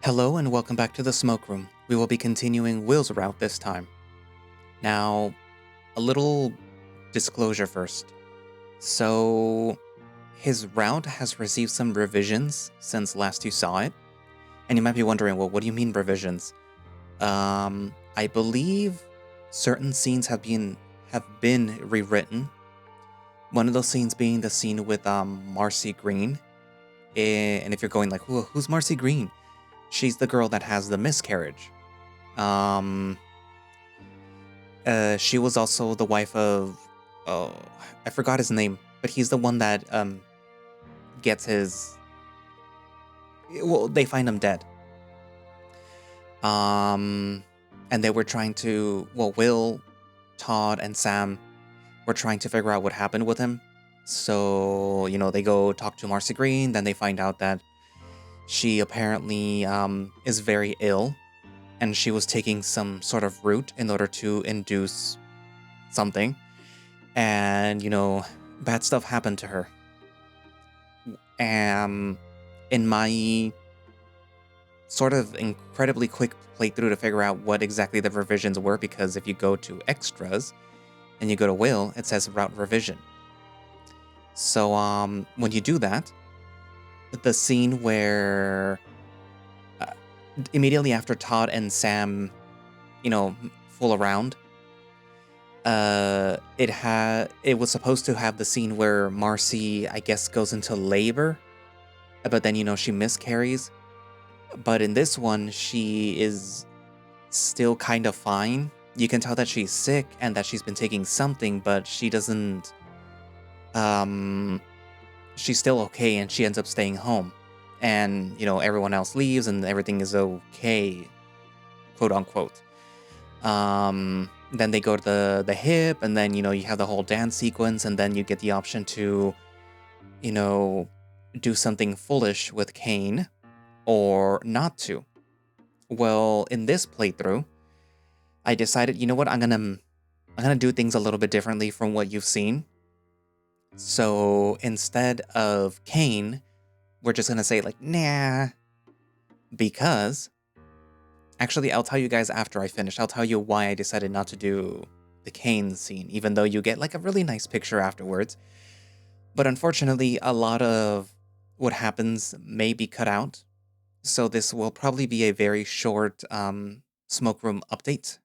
Hello and welcome back to the Smoke Room. We will be continuing Will's route this time. Now, a little disclosure first. So, his route has received some revisions since last you saw it. And you might be wondering, well, what do you mean revisions? I believe certain scenes have been rewritten. One of those scenes being the scene with Marcy Green. And if you're going like, who's Marcy Green? She's the girl that has the miscarriage. She was also the wife of, I forgot his name, but he's the one that gets his. Well, they find him dead. And they were trying to. Well, Will, Todd, and Sam were trying to figure out what happened with him. So they go talk to Marcy Green. Then they find out that she apparently is very ill, and she was taking some sort of root in order to induce something. And, bad stuff happened to her. In my sort of incredibly quick playthrough to figure out what exactly the revisions were, because if you go to extras and you go to Will, it says route revision. So when you do that, the scene where immediately after Todd and Sam, fool around, it was supposed to have the scene where Marcy, I guess, goes into labor, but then she miscarries. But in this one, she is still kind of fine. You can tell that she's sick and that she's been taking something, but she doesn't. She's still okay, and she ends up staying home. And, everyone else leaves and everything is okay, quote unquote. Then they go to the hip, and then, you have the whole dance sequence, and then you get the option to, do something foolish with Kane or not to. Well, in this playthrough, I decided, you know what, I'm gonna do things a little bit differently from what you've seen. So instead of Kane, we're just gonna say nah, because actually I'll tell you guys after I finish. I'll tell you why I decided not to do the Kane scene, even though you get a really nice picture afterwards. But unfortunately, a lot of what happens may be cut out, so this will probably be a very short Smoke Room update.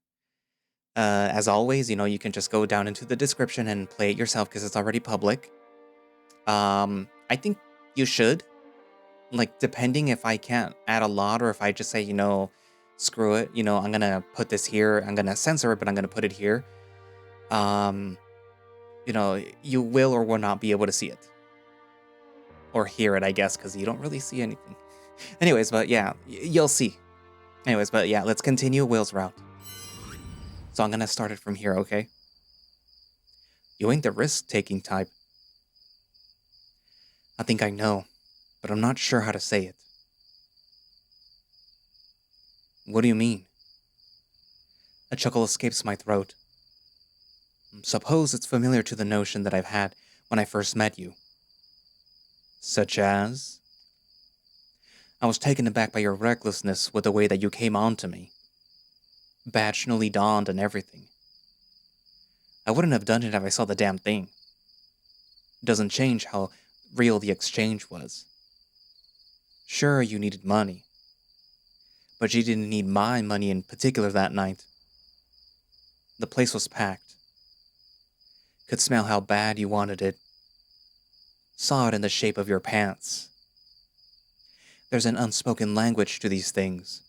As always, you can just go down into the description and play it yourself because it's already public. I think you should. Depending if I can't add a lot or if I just say, screw it, I'm gonna put this here, I'm gonna censor it, but I'm gonna put it here. You will or will not be able to see it. Or hear it, I guess, because you don't really see anything. Anyways, but yeah, you'll see. Anyways, but yeah, let's continue Will's route. So I'm gonna start it from here, okay? You ain't the risk-taking type. I think I know, but I'm not sure how to say it. What do you mean? A chuckle escapes my throat. Suppose it's familiar to the notion that I've had when I first met you. Such as? I was taken aback by your recklessness with the way that you came on to me. Badge newly donned and everything. I wouldn't have done it if I saw the damn thing. Doesn't change how real the exchange was. Sure, you needed money. But you didn't need my money in particular that night. The place was packed. Could smell how bad you wanted it. Saw it in the shape of your pants. There's an unspoken language to these things.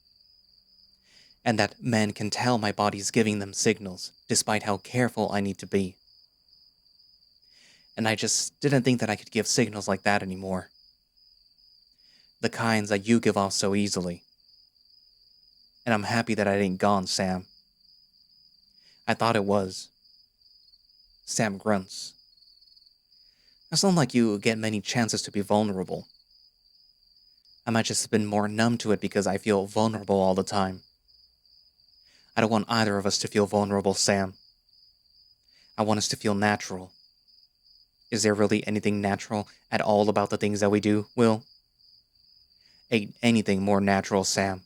And that men can tell my body's giving them signals, despite how careful I need to be. And I just didn't think that I could give signals like that anymore. The kinds that you give off so easily. And I'm happy that it ain't gone, Sam. I thought it was. Sam grunts. It's not like you get many chances to be vulnerable. I might just have been more numb to it because I feel vulnerable all the time. I don't want either of us to feel vulnerable, Sam. I want us to feel natural. Is there really anything natural at all about the things that we do, Will? Ain't anything more natural, Sam.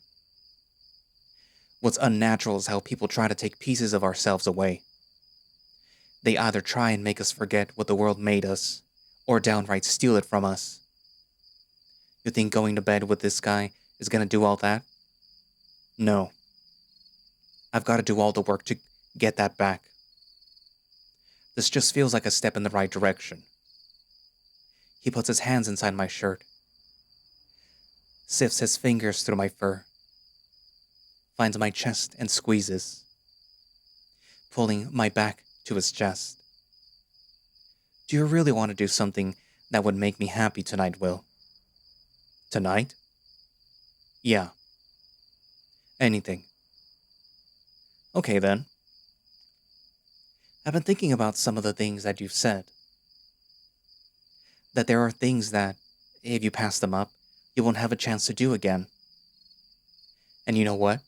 What's unnatural is how people try to take pieces of ourselves away. They either try and make us forget what the world made us, or downright steal it from us. You think going to bed with this guy is gonna do all that? No. I've gotta do all the work to get that back. This just feels like a step in the right direction. He puts his hands inside my shirt, sifts his fingers through my fur, finds my chest and squeezes, pulling my back to his chest. Do you really want to do something that would make me happy tonight, Will? Tonight? Yeah. Anything. Okay then. I've been thinking about some of the things that you've said. That there are things that, if you pass them up, you won't have a chance to do again. And you know what?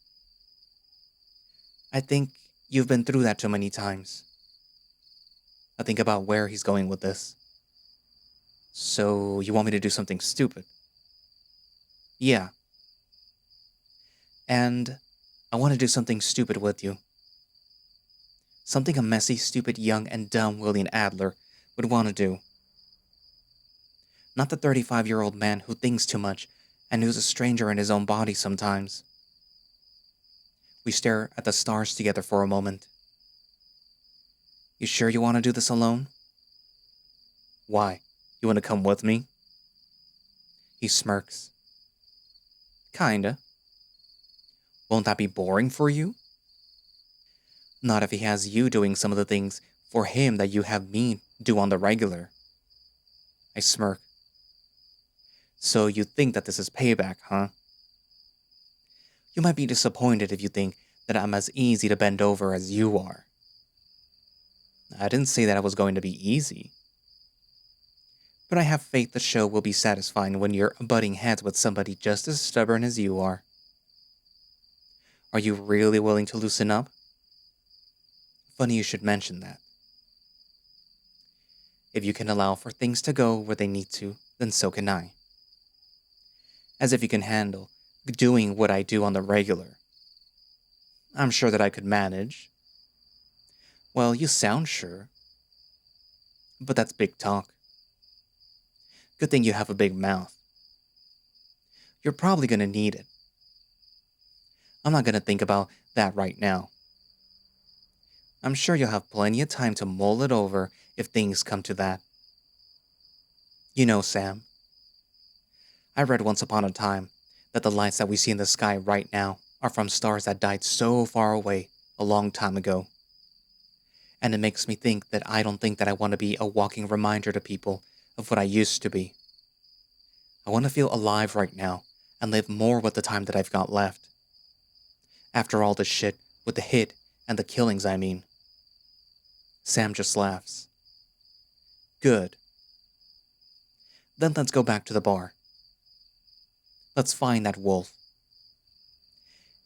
I think you've been through that too many times. I think about where he's going with this. So, you want me to do something stupid? Yeah. And I want to do something stupid with you. Something a messy, stupid, young, and dumb William Adler would want to do. Not the 35-year-old man who thinks too much and who's a stranger in his own body sometimes. We stare at the stars together for a moment. You sure you want to do this alone? Why? You want to come with me? He smirks. Kinda. Won't that be boring for you? Not if he has you doing some of the things for him that you have me do on the regular. I smirk. So you think that this is payback, huh? You might be disappointed if you think that I'm as easy to bend over as you are. I didn't say that I was going to be easy. But I have faith the show will be satisfying when you're butting heads with somebody just as stubborn as you are. Are you really willing to loosen up? Funny you should mention that. If you can allow for things to go where they need to, then so can I. As if you can handle doing what I do on the regular. I'm sure that I could manage. Well, you sound sure. But that's big talk. Good thing you have a big mouth. You're probably gonna need it. I'm not gonna think about that right now. I'm sure you'll have plenty of time to mull it over if things come to that. You know, Sam, I read once upon a time that the lights that we see in the sky right now are from stars that died so far away a long time ago. And it makes me think that I don't think that I want to be a walking reminder to people of what I used to be. I want to feel alive right now and live more with the time that I've got left. After all this shit with the hit and the killings, I mean. Sam just laughs. Good. Then let's go back to the bar. Let's find that wolf.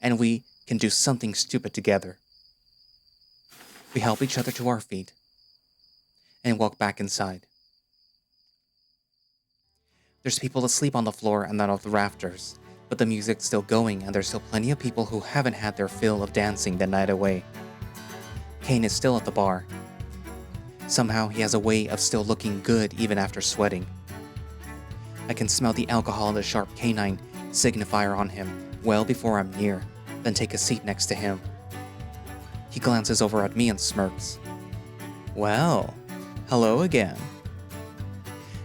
And we can do something stupid together. We help each other to our feet and walk back inside. There's people asleep on the floor and not off the rafters, but the music's still going and there's still plenty of people who haven't had their fill of dancing the night away. Kane is still at the bar. Somehow he has a way of still looking good even after sweating. I can smell the alcohol and the sharp canine signifier on him well before I'm near, then take a seat next to him. He glances over at me and smirks. Well, hello again.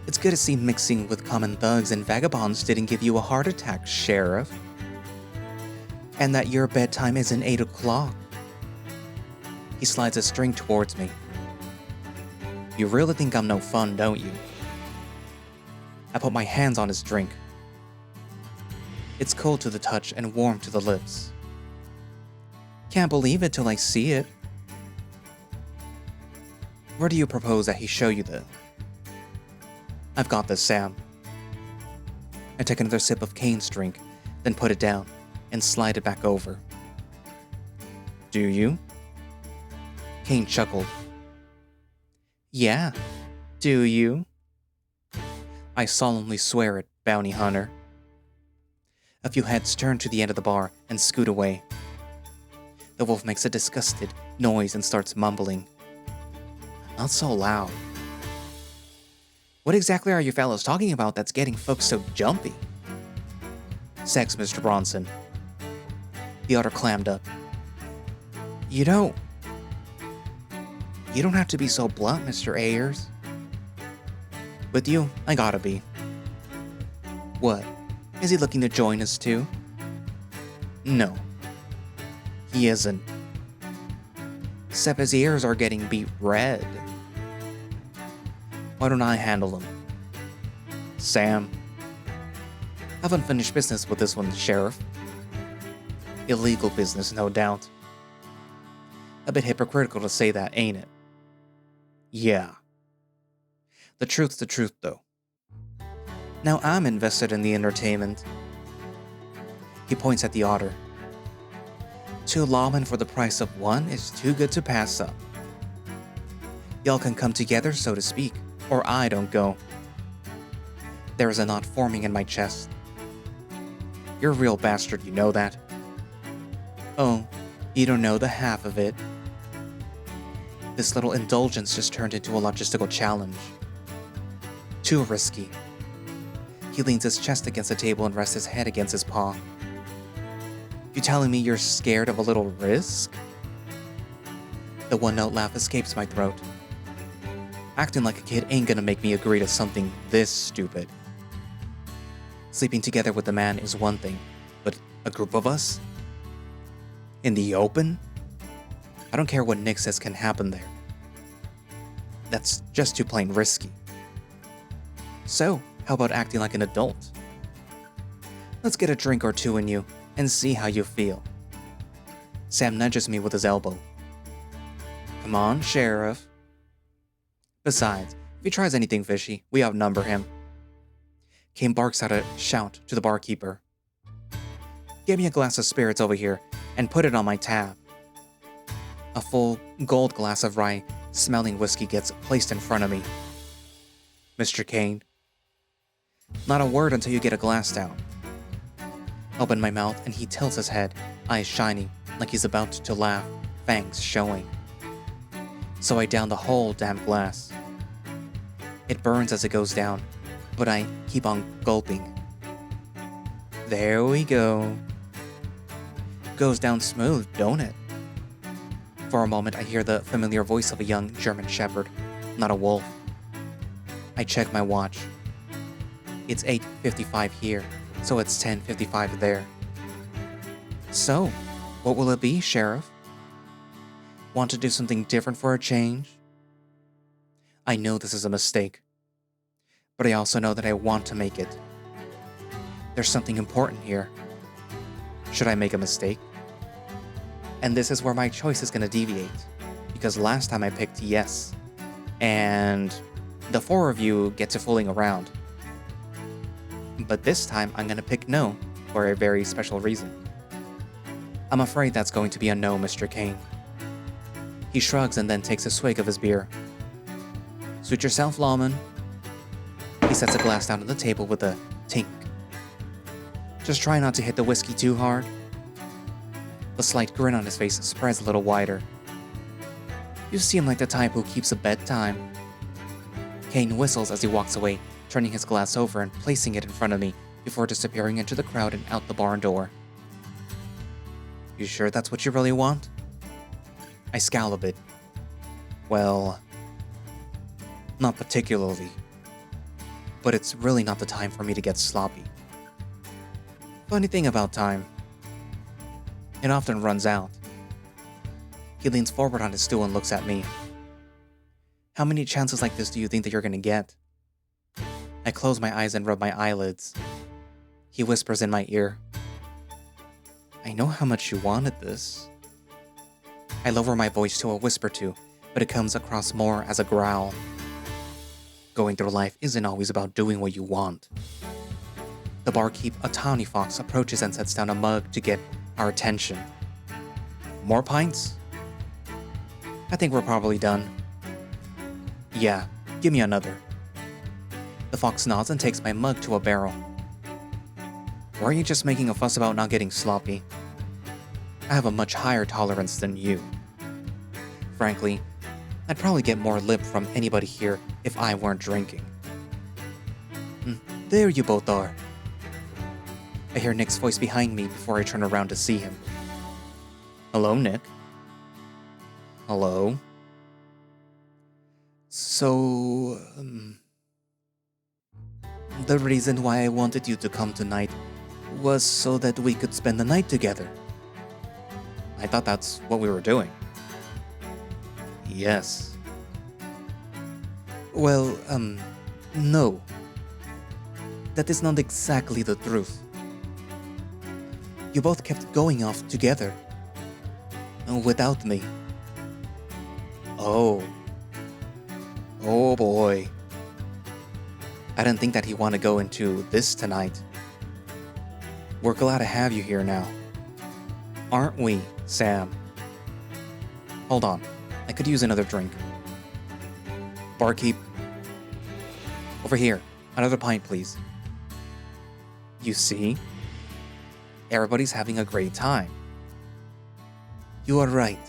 It's good to see mixing with common thugs and vagabonds didn't give you a heart attack, Sheriff. And that your bedtime isn't 8 o'clock. He slides a string towards me. You really think I'm no fun, don't you? I put my hands on his drink. It's cold to the touch and warm to the lips. Can't believe it till I see it. Where do you propose that he show you this? I've got this, Sam. I take another sip of Kane's drink, then put it down and slide it back over. Do you? Kane chuckled. Yeah, do you? I solemnly swear it, bounty hunter. A few heads turn to the end of the bar and scoot away. The wolf makes a disgusted noise and starts mumbling. Not so loud. What exactly are you fellows talking about that's getting folks so jumpy? Sex, Mr. Bronson. The otter clammed up. You don't have to be so blunt, Mr. Ayers. With you, I gotta be. What? Is he looking to join us too? No. He isn't. Except his ears are getting beat red. Why don't I handle him? Sam. Have unfinished business with this one, Sheriff. Illegal business, no doubt. A bit hypocritical to say that, ain't it? Yeah. The truth's the truth, though. Now I'm invested in the entertainment. He points at the otter. 2 lawmen for the price of 1 is too good to pass up. Y'all can come together, so to speak, or I don't go. There is a knot forming in my chest. You're a real bastard, you know that? Oh, you don't know the half of it. This little indulgence just turned into a logistical challenge. Too risky. He leans his chest against the table and rests his head against his paw. You telling me you're scared of a little risk? The one-note laugh escapes my throat. Acting like a kid ain't gonna make me agree to something this stupid. Sleeping together with a man is one thing, but a group of us? In the open? I don't care what Nick says can happen there. That's just too plain risky. So, how about acting like an adult? Let's get a drink or two in you and see how you feel. Sam nudges me with his elbow. Come on, Sheriff. Besides, if he tries anything fishy, we outnumber him. Kane barks out a shout to the barkeeper. Get me a glass of spirits over here and put it on my tab. A full gold glass of rye-smelling whiskey gets placed in front of me. Mr. Kane. Not a word until you get a glass down. Open my mouth and he tilts his head, eyes shining, like he's about to laugh, fangs showing. So I down the whole damn glass. It burns as it goes down, but I keep on gulping. There we go. Goes down smooth, don't it? For a moment I hear the familiar voice of a young German shepherd, not a wolf. I check my watch. It's 8:55 here, so it's 10:55 there. So, what will it be, Sheriff? Want to do something different for a change? I know this is a mistake, but I also know that I want to make it. There's something important here. Should I make a mistake? And this is where my choice is going to deviate, because last time I picked yes, and the 4 of you get to fooling around. But this time I'm going to pick no for a very special reason. I'm afraid that's going to be a no, Mr. Kane. He shrugs and then takes a swig of his beer. Suit yourself, lawman. He sets a glass down on the table with a tink. Just try not to hit the whiskey too hard. The slight grin on his face spreads a little wider. You seem like the type who keeps a bedtime. Kane whistles as he walks away, turning his glass over and placing it in front of me before disappearing into the crowd and out the barn door. You sure that's what you really want? I scowl a bit. Well, not particularly. But it's really not the time for me to get sloppy. Funny thing about time, it often runs out. He leans forward on his stool and looks at me. How many chances like this do you think that you're gonna get? I close my eyes and rub my eyelids. He whispers in my ear. I know how much you wanted this. I lower my voice to a whisper too, but it comes across more as a growl. Going through life isn't always about doing what you want. The barkeep, a tawny fox, approaches and sets down a mug to get our attention. More pints? I think we're probably done. Yeah, give me another. The fox nods and takes my mug to a barrel. Or are you just making a fuss about not getting sloppy? I have a much higher tolerance than you. Frankly, I'd probably get more lip from anybody here if I weren't drinking. There you both are. I hear Nick's voice behind me before I turn around to see him. Hello, Nick. Hello. So, the reason why I wanted you to come tonight was so that we could spend the night together. I thought that's what we were doing. Yes. Well, no. That is not exactly the truth. You both kept going off together. Without me. Oh. Oh boy. I didn't think that he'd want to go into this tonight. We're glad to have you here now. Aren't we, Sam? Hold on. I could use another drink. Barkeep. Over here. Another pint, please. You see? Everybody's having a great time. You are right.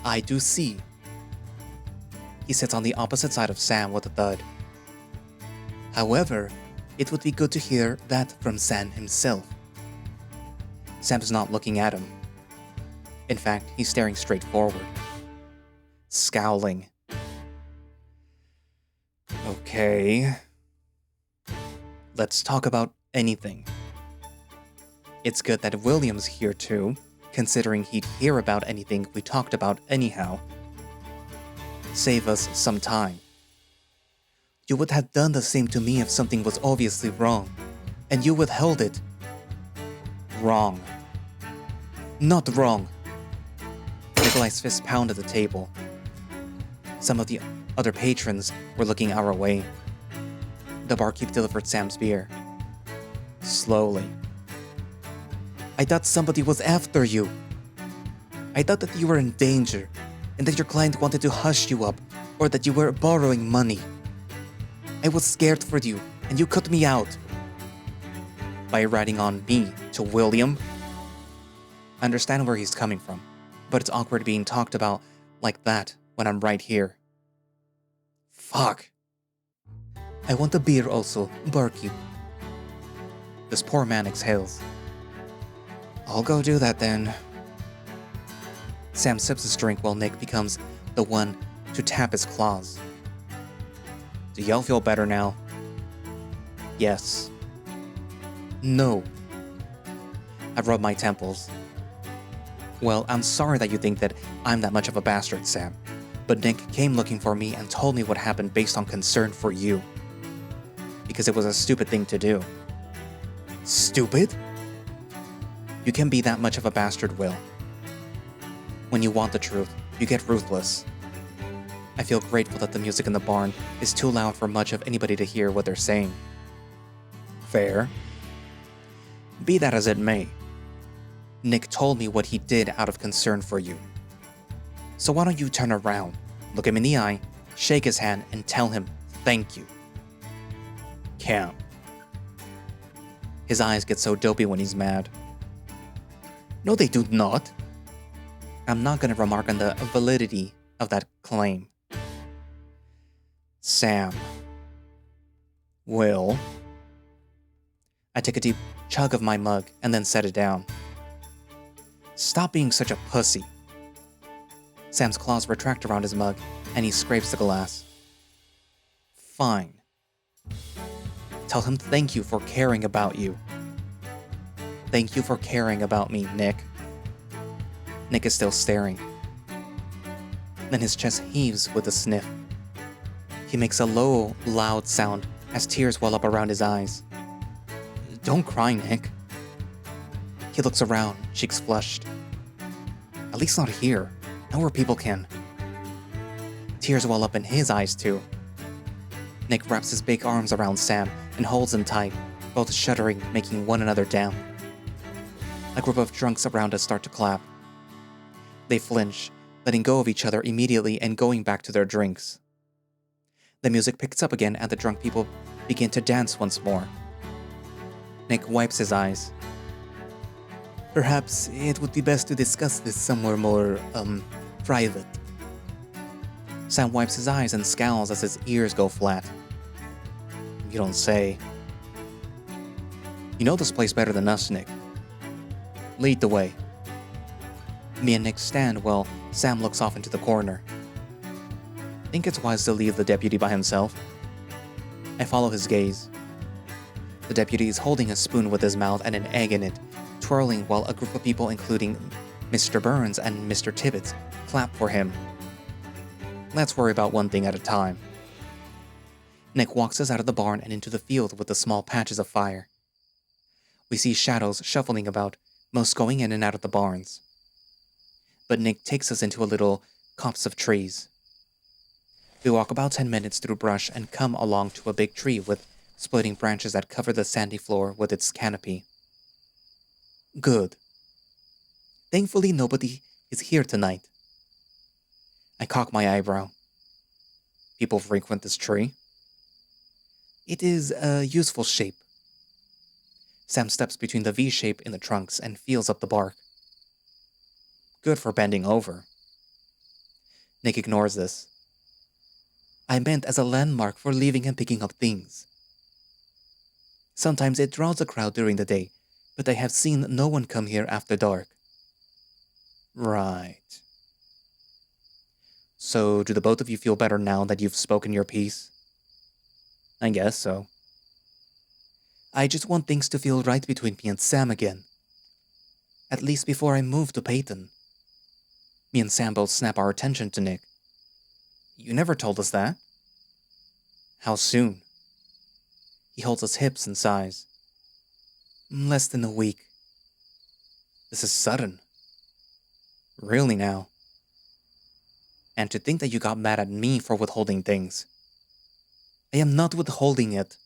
I do see. He sits on the opposite side of Sam with a thud. However, it would be good to hear that from Sam himself. Sam's not looking at him. In fact, he's staring straight forward. Scowling. Okay. Let's talk about anything. It's good that William's here too, considering he'd hear about anything we talked about anyhow. Save us some time. You would have done the same to me if something was obviously wrong, and you withheld it. Wrong. Not wrong. Nikolai's fist pounded the table. Some of the other patrons were looking our way. The barkeep delivered Sam's beer. Slowly. I thought somebody was after you. I thought that you were in danger, and that your client wanted to hush you up, or that you were borrowing money. I was scared for you, and you cut me out. By ratting on me to William? I understand where he's coming from, but it's awkward being talked about like that when I'm right here. Fuck. I want a beer also, barkeep. This poor man exhales. I'll go do that then. Sam sips his drink while Nick becomes the one to tap his claws. Do y'all feel better now? Yes. No. I rub my temples. Well, I'm sorry that you think that I'm that much of a bastard, Sam. But Nick came looking for me and told me what happened based on concern for you. Because it was a stupid thing to do. Stupid? You can be that much of a bastard, Will. When you want the truth, you get ruthless. I feel grateful that the music in the barn is too loud for much of anybody to hear what they're saying. Fair. Be that as it may, Nick told me what he did out of concern for you. So why don't you turn around, look him in the eye, shake his hand, and tell him thank you. Can't. His eyes get so dopey when he's mad. No, they do not. I'm not going to remark on the validity of that claim. Sam. Will. I take a deep chug of my mug and then set it down. Stop being such a pussy. Sam's claws retract around his mug and he scrapes the glass. Fine. Tell him thank you for caring about you. Thank you for caring about me, Nick. Nick is still staring. Then his chest heaves with a sniff. He makes a low, loud sound as tears well up around his eyes. Don't cry, Nick. He looks around, cheeks flushed. At least not here, not where people can. Tears well up in his eyes too. Nick wraps his big arms around Sam and holds him tight, both shuddering, making one another damp. A group of drunks around us start to clap. They flinch, letting go of each other immediately and going back to their drinks. The music picks up again and the drunk people begin to dance once more. Nick wipes his eyes. Perhaps it would be best to discuss this somewhere more, private. Sam wipes his eyes and scowls as his ears go flat. You don't say. You know this place better than us, Nick. Lead the way. Me and Nick stand while Sam looks off into the corner. Think it's wise to leave the deputy by himself? I follow his gaze. The deputy is holding a spoon with his mouth and an egg in it, twirling while a group of people including Mr. Burns and Mr. Tibbets clap for him. Let's worry about one thing at a time. Nick walks us out of the barn and into the field with the small patches of fire. We see shadows shuffling about, most going in and out of the barns. But Nick takes us into a little copse of trees. We walk about 10 minutes through brush and come along to a big tree with splitting branches that cover the sandy floor with its canopy. Good. Thankfully, nobody is here tonight. I cock my eyebrow. People frequent this tree? It is a useful shape. Sam steps between the V shape in the trunks and feels up the bark. Good for bending over. Nick ignores this. I meant as a landmark for leaving and picking up things. Sometimes it draws a crowd during the day, but I have seen no one come here after dark. Right. So, do the both of you feel better now that you've spoken your piece? I guess so. I just want things to feel right between me and Sam again. At least before I move to Peyton. Me and Sam both snap our attention to Nick. You never told us that. How soon? He holds his hips and sighs. Less than a week. This is sudden. Really now. And to think that you got mad at me for withholding things. I am not withholding it.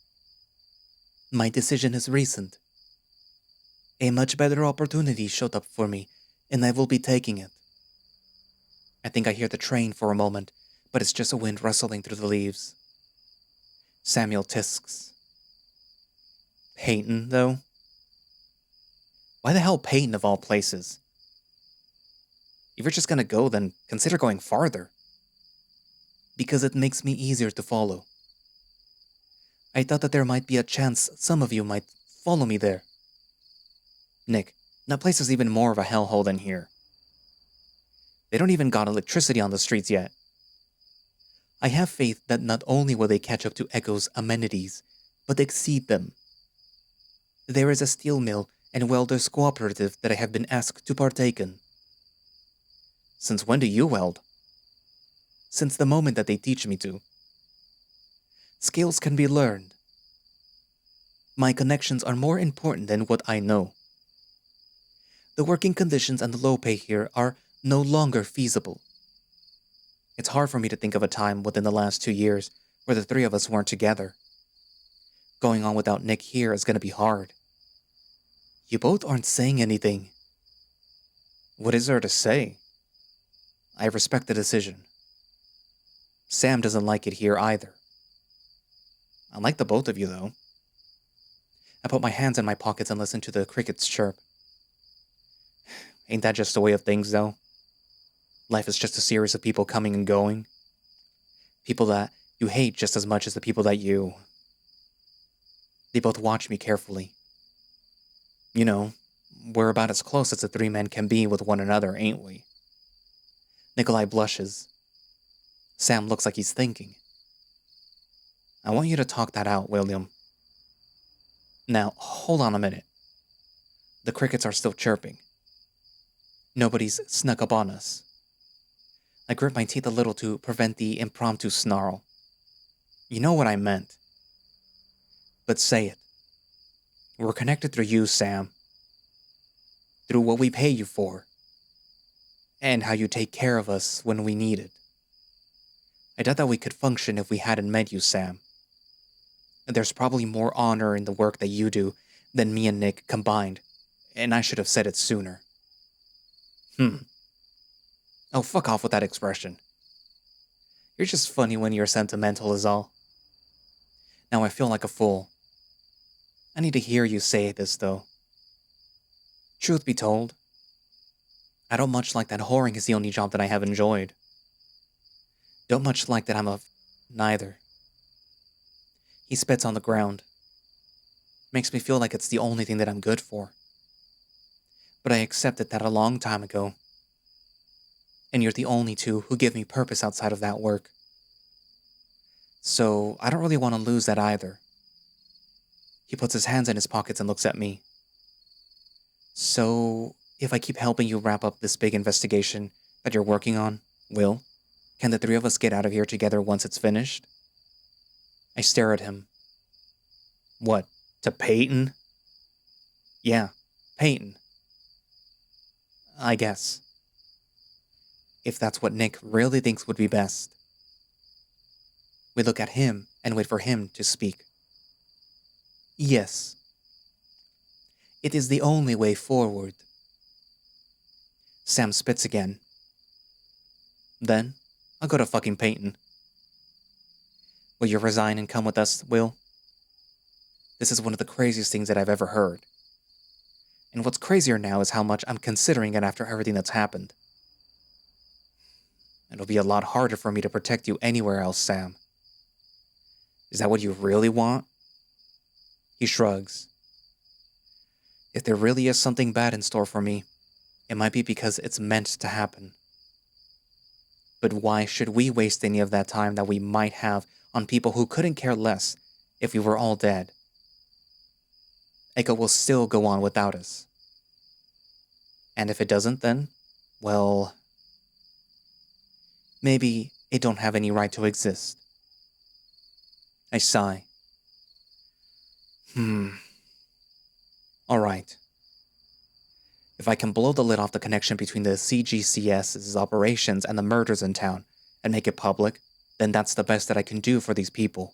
My decision is recent. A much better opportunity showed up for me, and I will be taking it. I think I hear the train for a moment, but it's just a wind rustling through the leaves. Samuel tisks. Peyton, though? Why the hell Peyton of all places? If you're just gonna go, then consider going farther. Because it makes me easier to follow. I thought that there might be a chance some of you might follow me there. Nick, that place is even more of a hellhole than here. They don't even got electricity on the streets yet. I have faith that not only will they catch up to Echo's amenities, but exceed them. There is a steel mill and welders cooperative that I have been asked to partake in. Since when do you weld? Since the moment that they teach me to. Skills can be learned. My connections are more important than what I know. The working conditions and the low pay here are no longer feasible. It's hard for me to think of a time within the last 2 years where the three of us weren't together. Going on without Nick here is going to be hard. You both aren't saying anything. What is there to say? I respect the decision. Sam doesn't like it here either. I like the both of you, though. I put my hands in my pockets and listen to the crickets chirp. Ain't that just the way of things, though? Life is just a series of people coming and going. People that you hate just as much as the people that you... They both watch me carefully. You know, we're about as close as the three men can be with one another, ain't we? Nikolai blushes. Sam looks like he's thinking. I want you to talk that out, William. Now, hold on a minute. The crickets are still chirping. Nobody's snuck up on us. I grit my teeth a little to prevent the impromptu snarl. You know what I meant. But say it. We're connected through you, Sam. Through what we pay you for. And how you take care of us when we need it. I doubt that we could function if we hadn't met you, Sam. There's probably more honor in the work that you do than me and Nick combined, and I should have said it sooner. Oh, fuck off with that expression. You're just funny when you're sentimental is all. Now I feel like a fool. I need to hear you say this, though. Truth be told, I don't much like that whoring is the only job that I have enjoyed. Don't much like that I'm a neither. He spits on the ground. Makes me feel like it's the only thing that I'm good for. But I accepted that a long time ago. And you're the only two who give me purpose outside of that work. So I don't really want to lose that either. He puts his hands in his pockets and looks at me. So, if I keep helping you wrap up this big investigation that you're working on, Will, can the three of us get out of here together once it's finished? I stare at him. What, to Peyton? Yeah, Peyton. I guess. If that's what Nick really thinks would be best. We look at him and wait for him to speak. Yes. It is the only way forward. Sam spits again. Then, I'll go to fucking Peyton. Will you resign and come with us, Will? This is one of the craziest things that I've ever heard. And what's crazier now is how much I'm considering it after everything that's happened. It'll be a lot harder for me to protect you anywhere else, Sam. Is that what you really want? He shrugs. If there really is something bad in store for me, it might be because it's meant to happen. But why should we waste any of that time that we might have on people who couldn't care less if we were all dead? Echo will still go on without us. And if it doesn't, then, well, maybe it don't have any right to exist. I sigh. Alright. If I can blow the lid off the connection between the CGCS's operations and the murders in town and make it public, then that's the best that I can do for these people.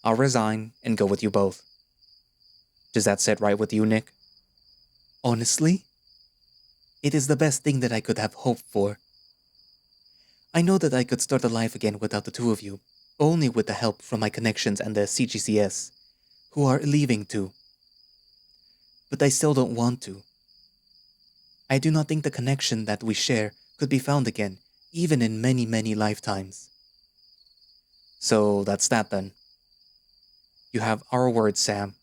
I'll resign and go with you both. Does that sit right with you, Nick? Honestly, it is the best thing that I could have hoped for. I know that I could start a life again without the two of you, only with the help from my connections and the CGCS, who are leaving too. But I still don't want to. I do not think the connection that we share could be found again, even in many, many lifetimes. So that's that then. You have our word, Sam.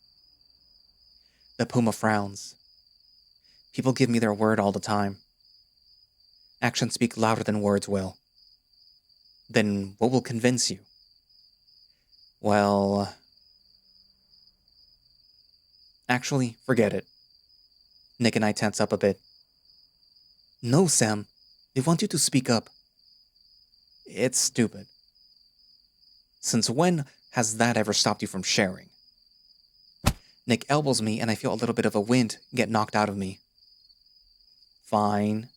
The Puma frowns. People give me their word all the time. Actions speak louder than words will. Then what will convince you? Well, actually, forget it. Nick and I tense up a bit. No, Sam. They want you to speak up. It's stupid. Since when has that ever stopped you from sharing? Nick elbows me and I feel a little bit of a wind get knocked out of me. Fine.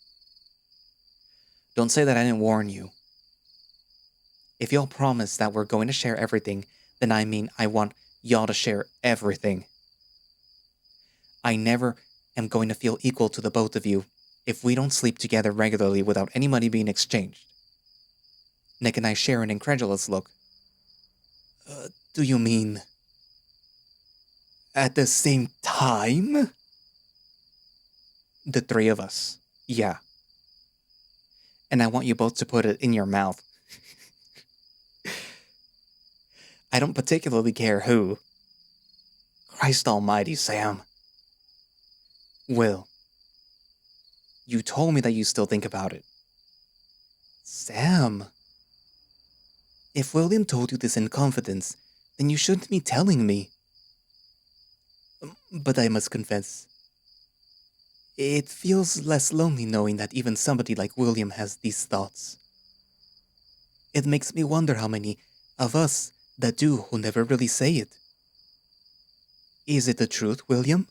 Don't say that I didn't warn you. If y'all promise that we're going to share everything, then I mean I want y'all to share everything. I never am going to feel equal to the both of you if we don't sleep together regularly without any money being exchanged. Nick and I share an incredulous look. Do you mean at the same time? The three of us, yeah. And I want you both to put it in your mouth. I don't particularly care who. Christ almighty, Sam. Will, you told me that you still think about it. Sam. If William told you this in confidence, then you shouldn't be telling me. But I must confess, it feels less lonely knowing that even somebody like William has these thoughts. It makes me wonder how many of us that do who never really say it. Is it the truth, William?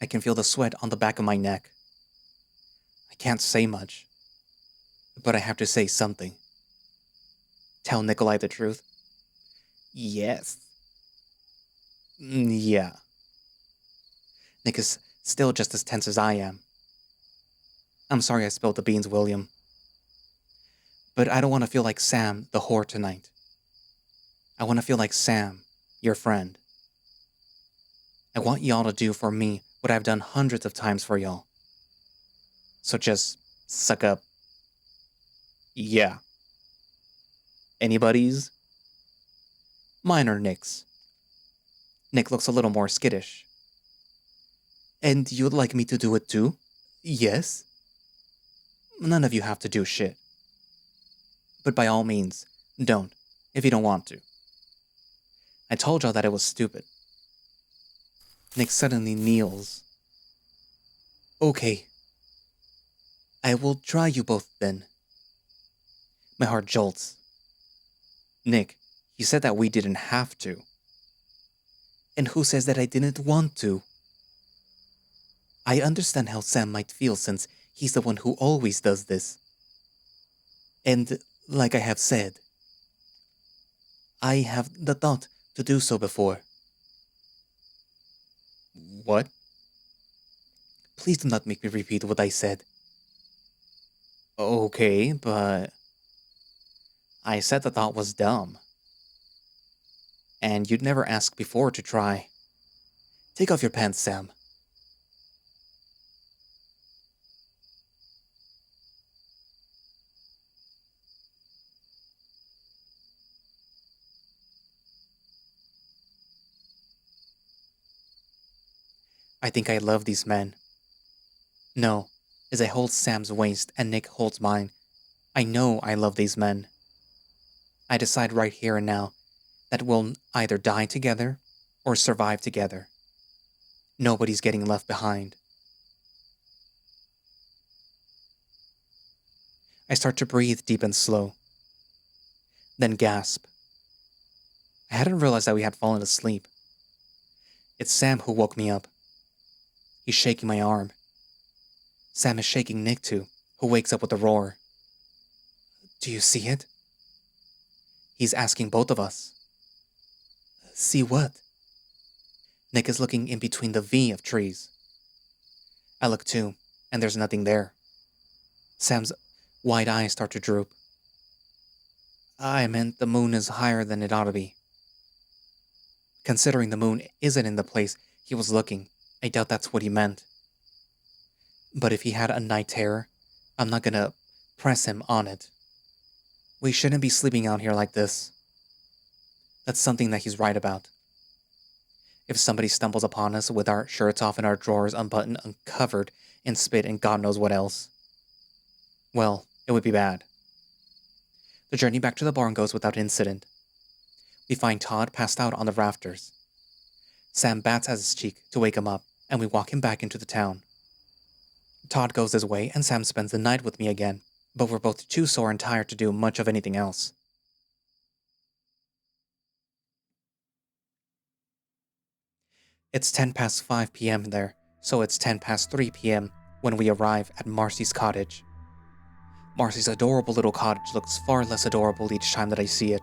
I can feel the sweat on the back of my neck. I can't say much, but I have to say something. Tell Nikolai the truth? Yes. Yeah. Nick is still just as tense as I am. I'm sorry I spilled the beans, William. But I don't want to feel like Sam, the whore, tonight. I want to feel like Sam, your friend. I want y'all to do for me what I've done hundreds of times for y'all. So just suck up. Yeah. Anybody's? Mine or Nick's? Nick looks a little more skittish. And you'd like me to do it too? Yes. None of you have to do shit. But by all means, don't, if you don't want to. I told y'all that it was stupid. Nick suddenly kneels. Okay. I will try you both then. My heart jolts. Nick, you said that we didn't have to. And who says that I didn't want to? I understand how Sam might feel since he's the one who always does this. And, like I have said, I have the thought to do so before. What? Please do not make me repeat what I said. Okay, but I said the thought was dumb. And you'd never asked before to try. Take off your pants, Sam. I think I love these men. No, as I hold Sam's waist and Nick holds mine, I know I love these men. I decide right here and now that we'll either die together or survive together. Nobody's getting left behind. I start to breathe deep and slow, then gasp. I hadn't realized that we had fallen asleep. It's Sam who woke me up. He's shaking my arm. Sam is shaking Nick too, who wakes up with a roar. Do you see it? He's asking both of us. See what? Nick is looking in between the V of trees. I look too, and there's nothing there. Sam's wide eyes start to droop. I meant the moon is higher than it ought to be. Considering the moon isn't in the place he was looking, I doubt that's what he meant. But if he had a night terror, I'm not gonna press him on it. We shouldn't be sleeping out here like this. That's something that he's right about. If somebody stumbles upon us with our shirts off and our drawers unbuttoned and covered in spit and God knows what else, well, it would be bad. The journey back to the barn goes without incident. We find Todd passed out on the rafters. Sam bats at his cheek to wake him up, and we walk him back into the town. Todd goes his way, and Sam spends the night with me again, but we're both too sore and tired to do much of anything else. It's 10 past 5 p.m. there, so it's 10 past 3 p.m. when we arrive at Marcy's cottage. Marcy's adorable little cottage looks far less adorable each time that I see it.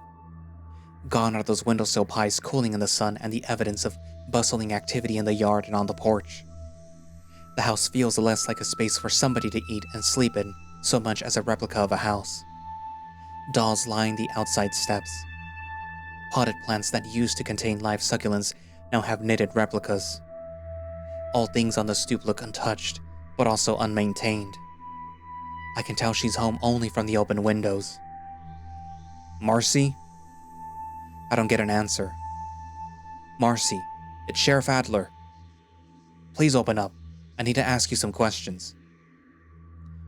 Gone are those windowsill pies cooling in the sun and the evidence of bustling activity in the yard and on the porch. The house feels less like a space for somebody to eat and sleep in, so much as a replica of a house. Dolls line the outside steps. Potted plants that used to contain live succulents now have knitted replicas. All things on the stoop look untouched, but also unmaintained. I can tell she's home only from the open windows. Marcy? I don't get an answer. Marcy, it's Sheriff Adler. Please open up. I need to ask you some questions.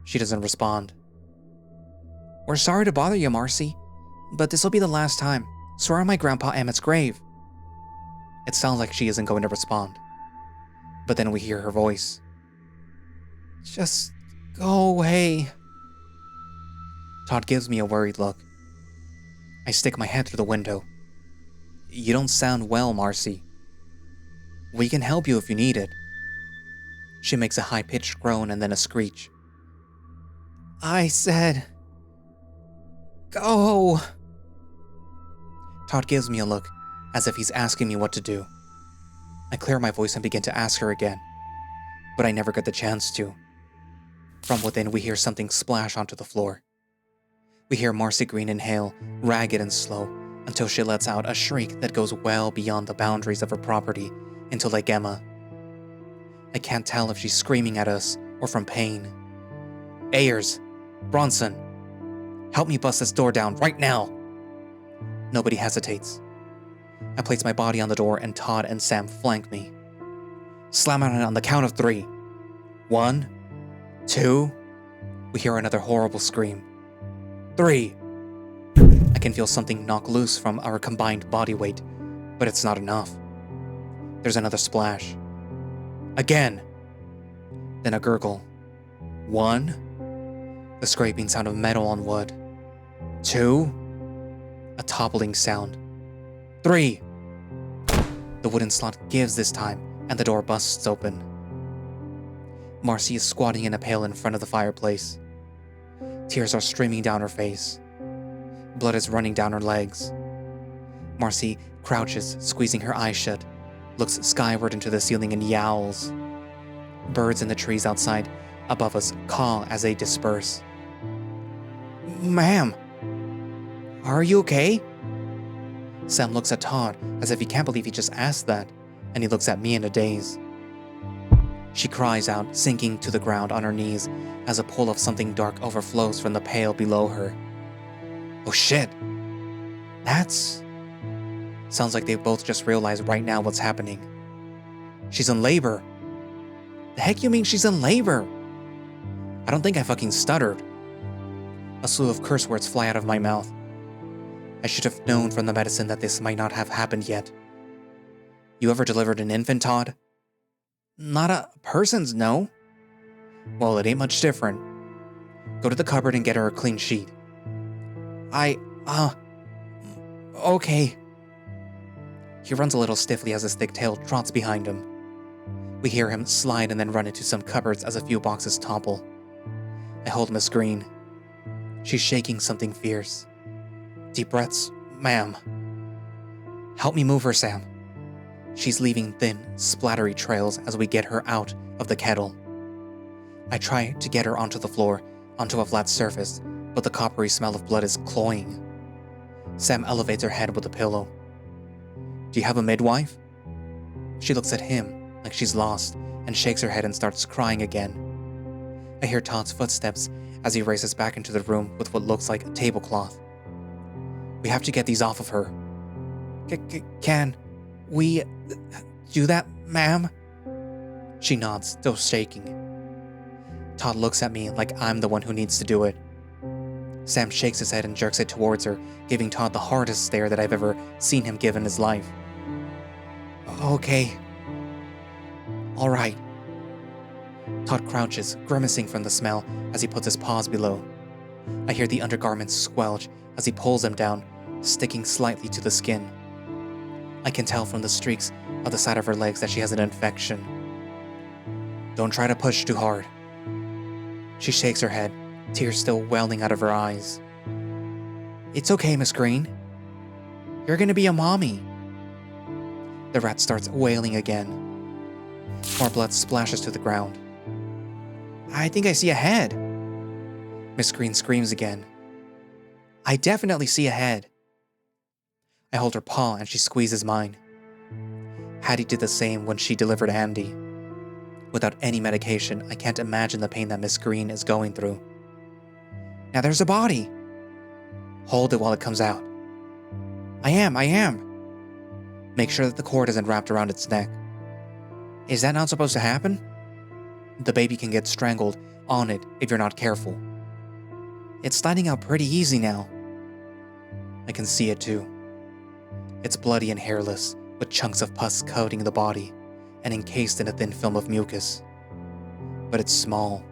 She doesn't respond. We're sorry to bother you, Marcy, but this'll be the last time. Swear on my Grandpa Emmett's grave. It sounds like she isn't going to respond. But then we hear her voice. Just go away. Todd gives me a worried look. I stick my head through the window. You don't sound well, Marcy. We can help you if you need it. She makes a high-pitched groan and then a screech. I said, go. Todd gives me a look, as if he's asking me what to do. I clear my voice and begin to ask her again, but I never get the chance to. From within, we hear something splash onto the floor. We hear Marcy Green inhale, ragged and slow, until she lets out a shriek that goes well beyond the boundaries of her property into Lake Emma. I can't tell if she's screaming at us or from pain. Ayers, Bronson, help me bust this door down right now. Nobody hesitates. I place my body on the door and Todd and Sam flank me. Slam on it on the count of 3. 1, 2. We hear another horrible scream. 3. I can feel something knock loose from our combined body weight, but it's not enough. There's another splash. Again. Then a gurgle. 1. The scraping sound of metal on wood. 2. A toppling sound. 3. The wooden slot gives this time, and the door busts open. Marcy is squatting in a pail in front of the fireplace. Tears are streaming down her face. Blood is running down her legs. Marcy crouches, squeezing her eyes shut, looks skyward into the ceiling and yowls. Birds in the trees outside above us call as they disperse. Ma'am, are you okay? Sam looks at Todd as if he can't believe he just asked that, and he looks at me in a daze. She cries out, sinking to the ground on her knees as a pool of something dark overflows from the pail below her. Oh shit! That's... Sounds like they both just realized right now what's happening. She's in labor. The heck you mean she's in labor? I don't think I fucking stuttered. A slew of curse words fly out of my mouth. I should have known from the medicine that this might not have happened yet. You ever delivered an infant, Todd? Not a person's, no. Well, it ain't much different. Go to the cupboard and get her a clean sheet. Okay. He runs a little stiffly as his thick tail trots behind him. We hear him slide and then run into some cupboards as a few boxes topple. I hold Miss Green. She's shaking something fierce. Deep breaths, ma'am. Help me move her, Sam. She's leaving thin, splattery trails as we get her out of the kettle. I try to get her onto the floor, onto a flat surface, but the coppery smell of blood is cloying. Sam elevates her head with a pillow. Do you have a midwife? She looks at him like she's lost and shakes her head and starts crying again. I hear Todd's footsteps as he races back into the room with what looks like a tablecloth. We have to get these off of her. Can we do that, ma'am? She nods, still shaking. Todd looks at me like I'm the one who needs to do it. Sam shakes his head and jerks it towards her, giving Todd the hardest stare that I've ever seen him give in his life. Okay. All right. Todd crouches, grimacing from the smell as he puts his paws below. I hear the undergarments squelch as he pulls them down, sticking slightly to the skin. I can tell from the streaks of the side of her legs that she has an infection. Don't try to push too hard. She shakes her head, tears still welling out of her eyes. It's okay, Miss Green. You're gonna be a mommy. The rat starts wailing again. More blood splashes to the ground. I think I see a head. Miss Green screams again. I definitely see a head. I hold her paw and she squeezes mine. Hattie did the same when she delivered Andy. Without any medication, I can't imagine the pain that Miss Green is going through. Now there's a body. Hold it while it comes out. I am. Make sure that the cord isn't wrapped around its neck. Is that not supposed to happen? The baby can get strangled on it if you're not careful. It's sliding out pretty easy now. I can see it too. It's bloody and hairless, with chunks of pus coating the body and encased in a thin film of mucus. But it's small.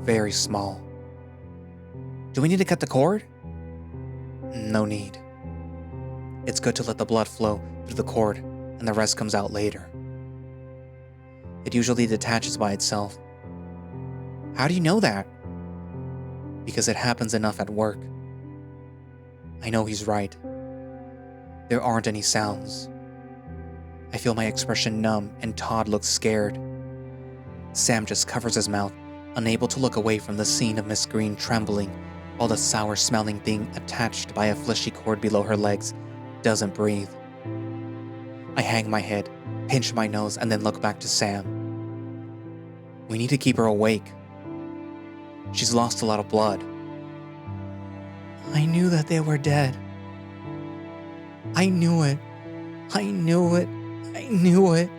Very small. Do we need to cut the cord? No need. It's good to let the blood flow through the cord and the rest comes out later. It usually detaches by itself. How do you know that? Because it happens enough at work. I know he's right. There aren't any sounds. I feel my expression numb and Todd looks scared. Sam just covers his mouth, unable to look away from the scene of Miss Green trembling while the sour-smelling thing attached by a fleshy cord below her legs doesn't breathe. I hang my head, pinch my nose, and then look back to Sam. We need to keep her awake. She's lost a lot of blood. I knew that they were dead. I knew it. I knew it. I knew it.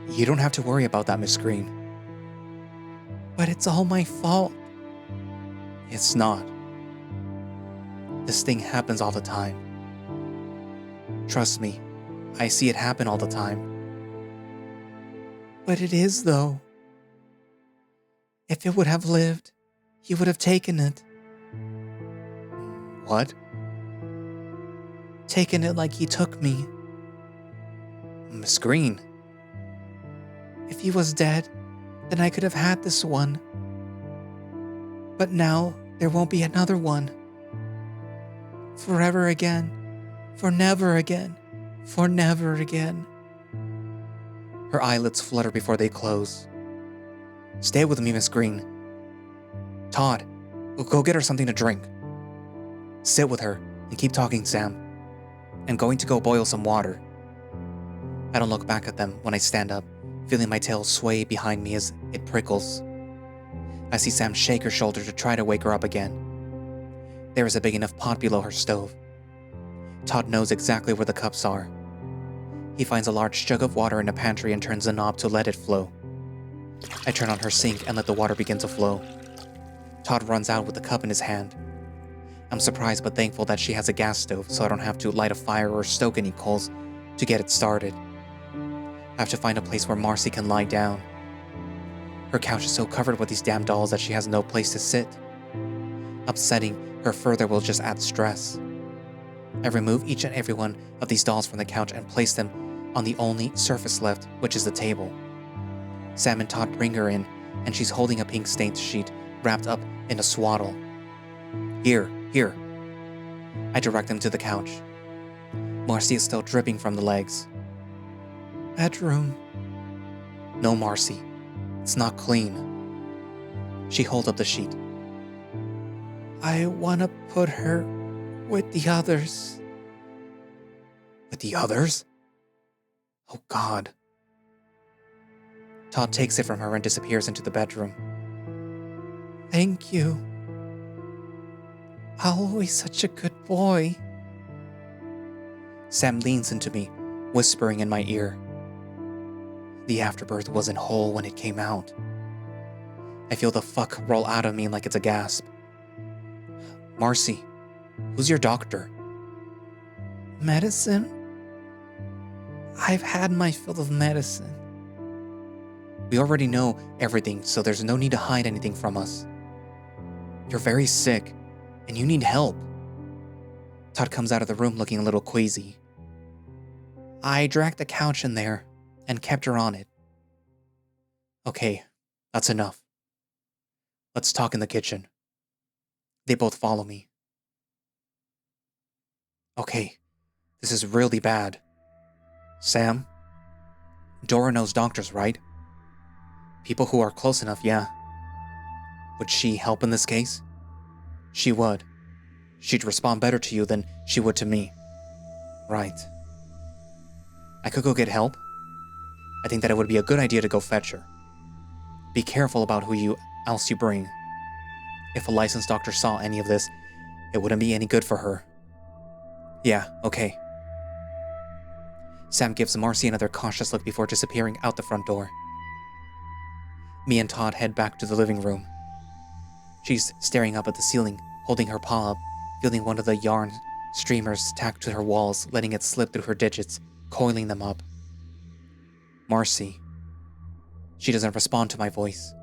You don't have to worry about that, Miss Green. But it's all my fault. It's not. This thing happens all the time. Trust me, I see it happen all the time. But it is, though. If it would have lived, he would have taken it. What? Taken it like he took me. Miss Green. If he was dead, then I could have had this one. But now, there won't be another one. Forever again. For never again. For never again. Her eyelids flutter before they close. Stay with me, Miss Green. Todd, go get her something to drink. Sit with her and keep talking, Sam. I'm going to go boil some water. I don't look back at them when I stand up, feeling my tail sway behind me as it prickles. I see Sam shake her shoulder to try to wake her up again. There is a big enough pot below her stove. Todd knows exactly where the cups are. He finds a large jug of water in the pantry and turns the knob to let it flow. I turn on her sink and let the water begin to flow. Todd runs out with the cup in his hand. I'm surprised but thankful that she has a gas stove so I don't have to light a fire or stoke any coals to get it started. I have to find a place where Marcy can lie down. Her couch is so covered with these damn dolls that she has no place to sit. Upsetting her further will just add stress. I remove each and every one of these dolls from the couch and place them on the only surface left, which is the table. Sam and Todd bring her in, and she's holding a pink stained sheet wrapped up in a swaddle. Here. I direct them to the couch. Marcy is still dripping from the legs. Bedroom. No, Marcy. It's not clean. She holds up the sheet. I want to put her with the others. With the others? Oh, God. Todd takes it from her and disappears into the bedroom. Thank you. Always such a good boy. Sam leans into me, whispering in my ear. The afterbirth wasn't whole when it came out. I feel the fuck roll out of me like it's a gasp. Marcy, who's your doctor? Medicine? I've had my fill of medicine. We already know everything, so there's no need to hide anything from us. You're very sick, and you need help. Todd comes out of the room looking a little queasy. I dragged the couch in there and kept her on it. Okay, that's enough. Let's talk in the kitchen. They both follow me. Okay, this is really bad. Sam? Dora knows doctors, right? People who are close enough, yeah. Would she help in this case? She would. She'd respond better to you than she would to me. Right. I could go get help. I think that it would be a good idea to go fetch her. Be careful about who else you bring. If a licensed doctor saw any of this, it wouldn't be any good for her. Yeah, okay. Sam gives Marcy another cautious look before disappearing out the front door. Me and Todd head back to the living room. She's staring up at the ceiling, holding her paw up, feeling one of the yarn streamers tacked to her walls, letting it slip through her digits, coiling them up. Marcy. She doesn't respond to my voice.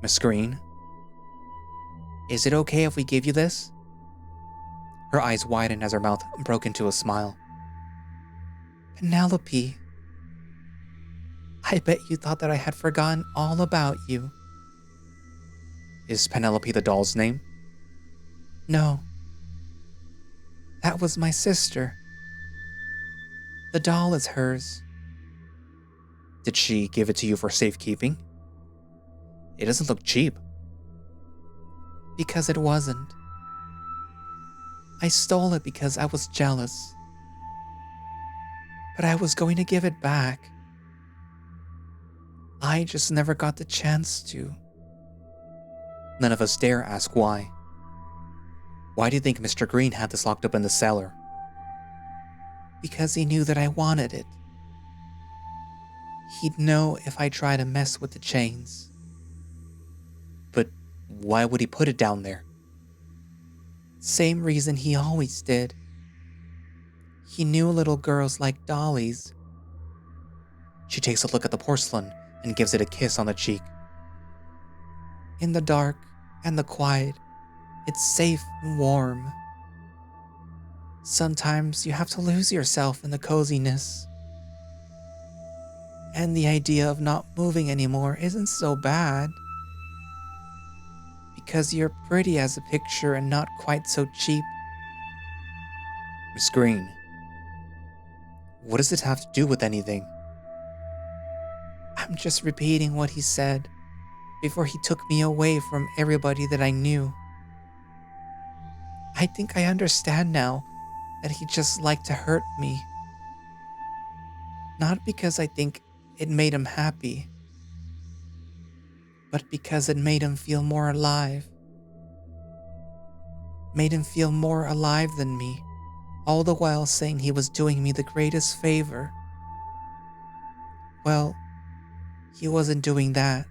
Miss Green? Is it okay if we give you this? Her eyes widen as her mouth broke into a smile. Penelope. I bet you thought that I had forgotten all about you. Is Penelope the doll's name? No. That was my sister. The doll is hers. Did she give it to you for safekeeping? It doesn't look cheap. Because it wasn't. I stole it because I was jealous. but I was going to give it back. I just never got the chance to. None of us dare ask why. Why do you think Mr. Green had this locked up in the cellar? Because he knew that I wanted it. He'd know if I tried to mess with the chains. But why would he put it down there? Same reason he always did. He knew little girls like dollies. She takes a look at the porcelain and gives it a kiss on the cheek. In the dark and the quiet, it's safe and warm. Sometimes you have to lose yourself in the coziness. And the idea of not moving anymore isn't so bad. Because you're pretty as a picture and not quite so cheap. Miss Green, what does it have to do with anything? I'm just repeating what he said before he took me away from everybody that I knew. I think I understand now that he just liked to hurt me. Not because I think it made him happy, but because it made him feel more alive. Made him feel more alive than me, all the while saying he was doing me the greatest favor. Well, he wasn't doing that.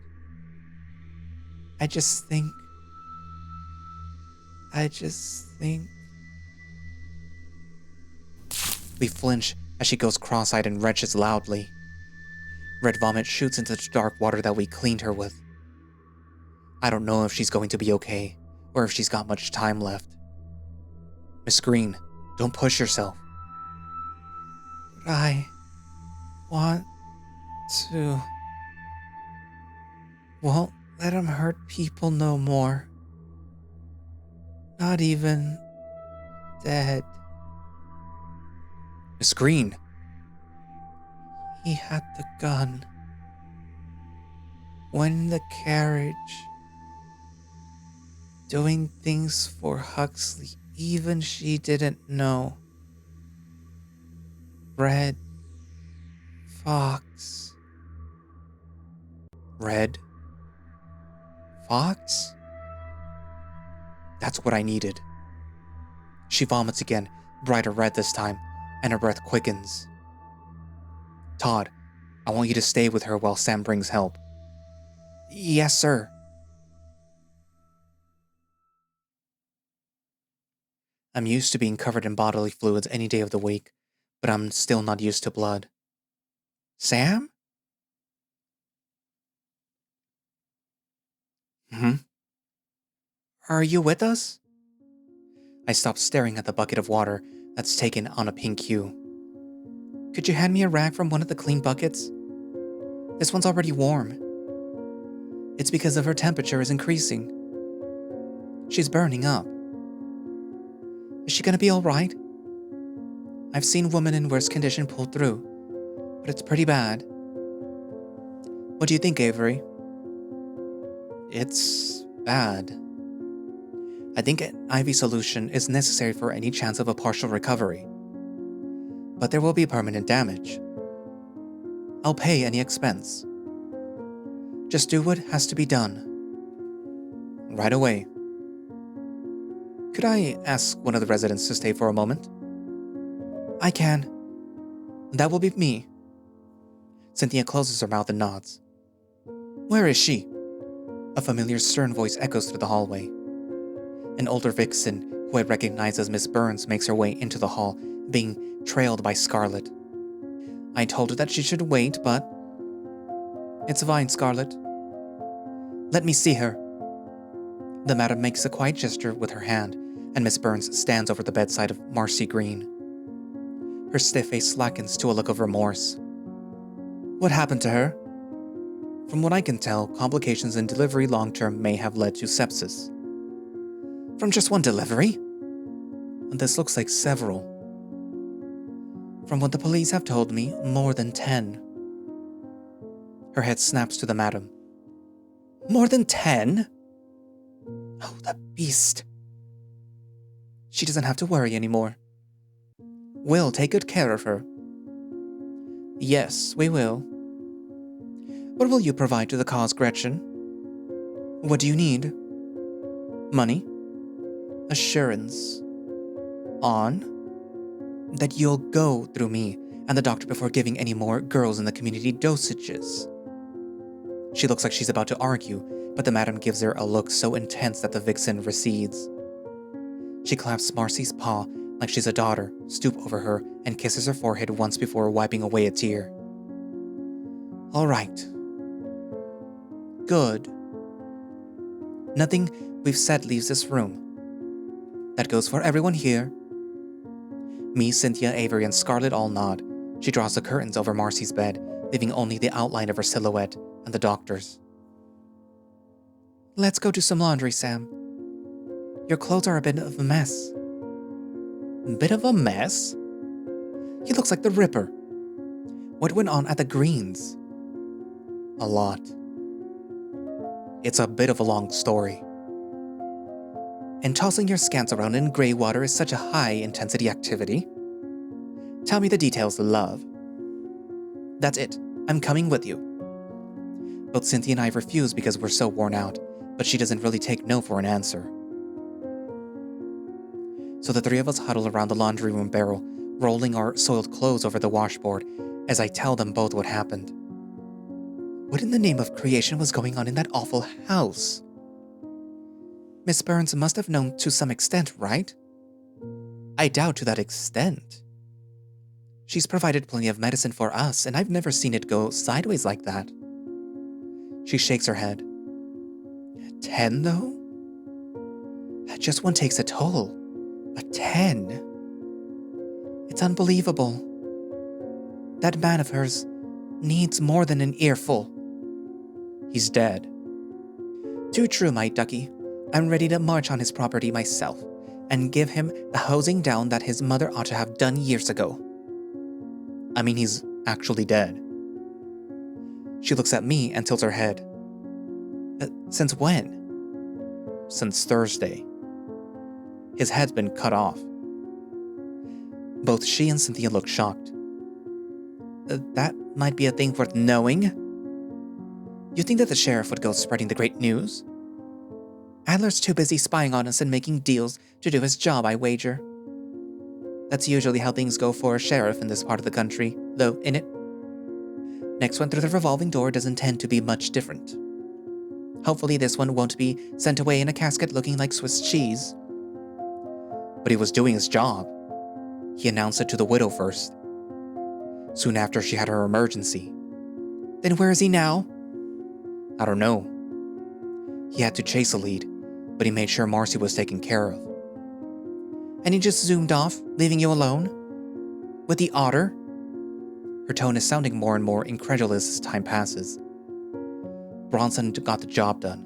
I just think. We flinch as she goes cross-eyed and retches loudly. Red vomit shoots into the dark water that we cleaned her with. I don't know if she's going to be okay, or if she's got much time left. Miss Green, don't push yourself. But I want to. Won't let him hurt people no more. Not even dead. Miss Green. He had the gun. Went in the carriage. Doing things for Huxley, even she didn't know. Red Fox. Red Fox? That's what I needed. She vomits again, brighter red this time, and her breath quickens. Todd, I want you to stay with her while Sam brings help. Yes, sir. I'm used to being covered in bodily fluids any day of the week, but I'm still not used to blood. Sam? Are you with us? I stop staring at the bucket of water that's taken on a pink hue. Could you hand me a rag from one of the clean buckets? This one's already warm. It's because of her temperature is increasing. She's burning up. Is she gonna be alright? I've seen women in worse condition pull through, but it's pretty bad. What do you think, Avery? It's bad. I think an IV solution is necessary for any chance of a partial recovery. But there will be permanent damage. I'll pay any expense. Just do what has to be done. Right away. Could I ask one of the residents to stay for a moment? I can. That will be me. Cynthia closes her mouth and nods. Where is she? A familiar stern voice echoes through the hallway. An older vixen, who I recognize as Miss Burns, makes her way into the hall, being trailed by Scarlet. I told her that she should wait, but... It's fine, Scarlet. Let me see her. The madam makes a quiet gesture with her hand, and Miss Burns stands over the bedside of Marcy Green. Her stiff face slackens to a look of remorse. What happened to her? From what I can tell, complications in delivery long-term may have led to sepsis. From just one delivery? This looks like several. From what the police have told me, more than 10. Her head snaps to the madam. More than 10? Oh, the beast. She doesn't have to worry anymore. We'll take good care of her. Yes, we will. What will you provide to the cause, Gretchen? What do you need? Money? Assurance. On? That you'll go through me and the doctor before giving any more girls in the community dosages. She looks like she's about to argue, but the madam gives her a look so intense that the vixen recedes. She clasps Marcy's paw like she's a daughter, stoops over her, and kisses her forehead once before wiping away a tear. All right. Good. Nothing we've said leaves this room. That goes for everyone here. Me, Cynthia, Avery, and Scarlett all nod. She draws the curtains over Marcy's bed, leaving only the outline of her silhouette and the doctor's. Let's go do some laundry, Sam. Your clothes are a bit of a mess. Bit of a mess? He looks like the Ripper. What went on at the Greens? A lot. It's a bit of a long story. And tossing your scants around in grey water is such a high-intensity activity. Tell me the details, love. That's it. I'm coming with you. Both Cynthia and I refuse because we're so worn out, but she doesn't really take no for an answer. So the three of us huddle around the laundry room barrel, rolling our soiled clothes over the washboard as I tell them both what happened. What in the name of creation was going on in that awful house? Miss Burns must have known to some extent, right? I doubt to that extent. She's provided plenty of medicine for us, and I've never seen it go sideways like that. She shakes her head. 10, though? Just one takes a toll. But 10? It's unbelievable. That man of hers needs more than an earful. He's dead. Too true, my ducky. I'm ready to march on his property myself and give him the hosing down that his mother ought to have done years ago. I mean, he's actually dead. She looks at me and tilts her head. Since when? Since Thursday. His head's been cut off. Both she and Cynthia look shocked. That might be a thing worth knowing. You think that the sheriff would go spreading the great news? Adler's too busy spying on us and making deals to do his job, I wager. That's usually how things go for a sheriff in this part of the country, though, innit? Next one through the revolving door doesn't tend to be much different. Hopefully this one won't be sent away in a casket looking like Swiss cheese. But he was doing his job. He announced it to the widow first. Soon after she had her emergency. Then where is he now? I don't know. He had to chase a lead, but he made sure Marcy was taken care of. And he just zoomed off, leaving you alone? With the otter? Her tone is sounding more and more incredulous as time passes. Bronson got the job done.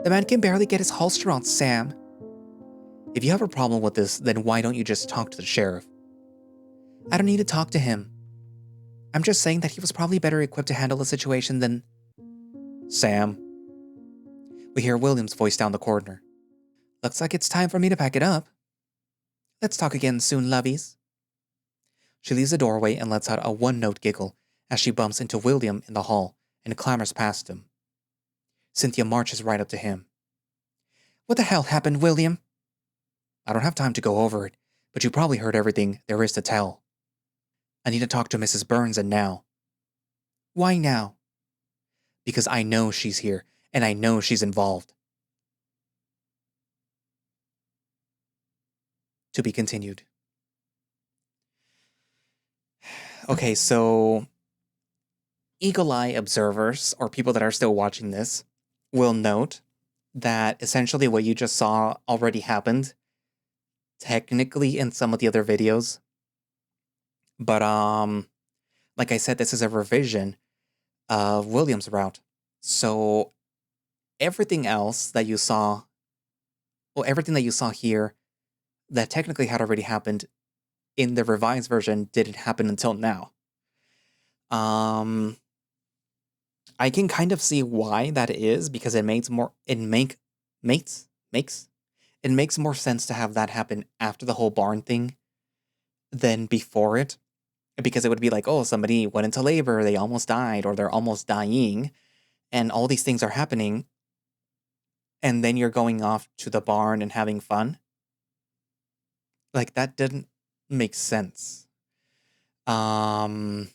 The man can barely get his holster on, Sam. If you have a problem with this, then why don't you just talk to the sheriff? I don't need to talk to him. I'm just saying that he was probably better equipped to handle the situation than... Sam. We hear William's voice down the corridor. Looks like it's time for me to pack it up. Let's talk again soon, lovies. She leaves the doorway and lets out a one-note giggle as she bumps into William in the hall and clambers past him. Cynthia marches right up to him. What the hell happened, William? I don't have time to go over it, but you probably heard everything there is to tell. I need to talk to Mrs. Burns, and now. Why now? Because I know she's here, and I know she's involved. To be continued. Okay, so eagle eye observers, or people that are still watching this, will note that essentially what you just saw already happened, technically in some of the other videos. But like I said, this is a revision of William's route. So everything else that you saw, everything that you saw here that technically had already happened in the revised version didn't happen until now. I can kind of see why that is, because it makes more sense to have that happen after the whole barn thing than before it. because it would be like, oh, somebody went into labor, they almost died, or they're almost dying, and all these things are happening, and then you're going off to the barn and having fun. Like, that didn't make sense. Um,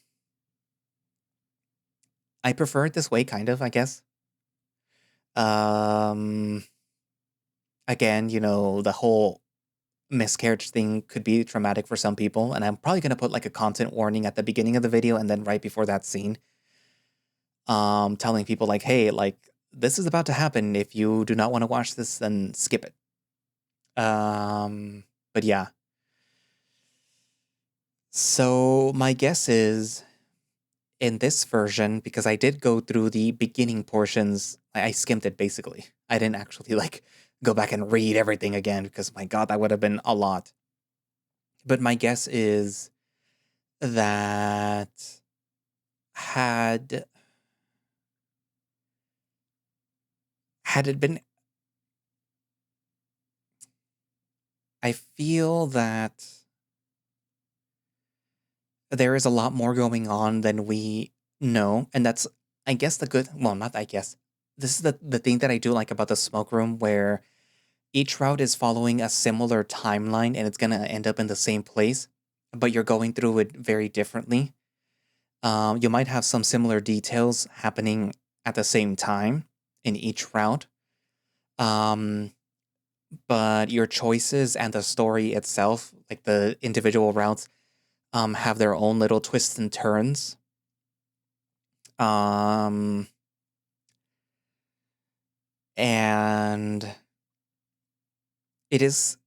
I prefer it this way, kind of, I guess. Um, Again, the whole miscarriage thing could be traumatic for some people, and I'm probably gonna put like a content warning at the beginning of the video and then right before that scene, telling people like, hey, like this is about to happen. If you do not want to watch this, then skip it. But yeah. So my guess is in this version, because I did go through the beginning portions, I skimmed it basically. I didn't actually like go back and read everything again because my god, that would have been a lot. But my guess is that had had it been, I feel that there is a lot more going on than we know, and that's, I guess, the good, well, not I guess, this is the thing that I do like about the smoke room, where each route is following a similar timeline and it's gonna end up in the same place, but you're going through it very differently. You might have some similar details happening at the same time in each route, um, but your choices and the story itself, like the individual routes, have their own little twists and turns. Um, and it is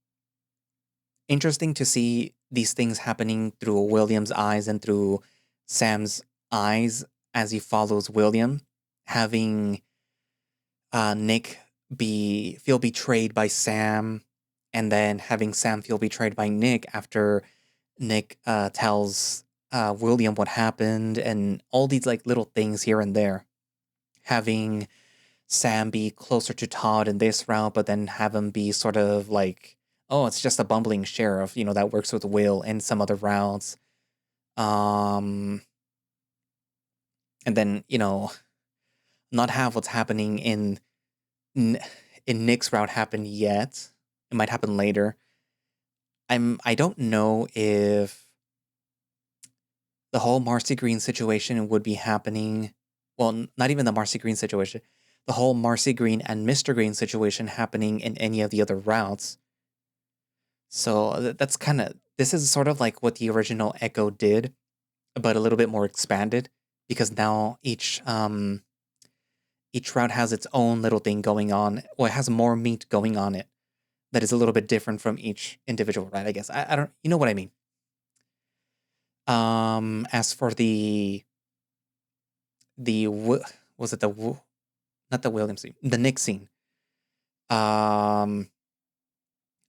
interesting to see these things happening through William's eyes and through Sam's eyes as he follows William, having Nick be feel betrayed by Sam, and then having Sam feel betrayed by Nick after Nick tells William what happened, and all these like little things here and there. Having Sam be closer to Todd in this route, but then have him be sort of like, oh, it's just a bumbling sheriff, that works with Will in some other routes. Um, and then, not have what's happening in Nick's route happen yet. It might happen later. I don't know if the whole Marcy Green situation would be happening. Well, not even the Marcy Green situation. The whole Marcy Green and Mr. Green situation happening in any of the other routes. So that's kind of, this is sort of like what the original Echo did, but a little bit more expanded, because now each route has its own little thing going on. Well, it has more meat going on it that is a little bit different from each individual route, I guess. I don't, you know what I mean. As for was it not the William scene, the Nick scene. Um,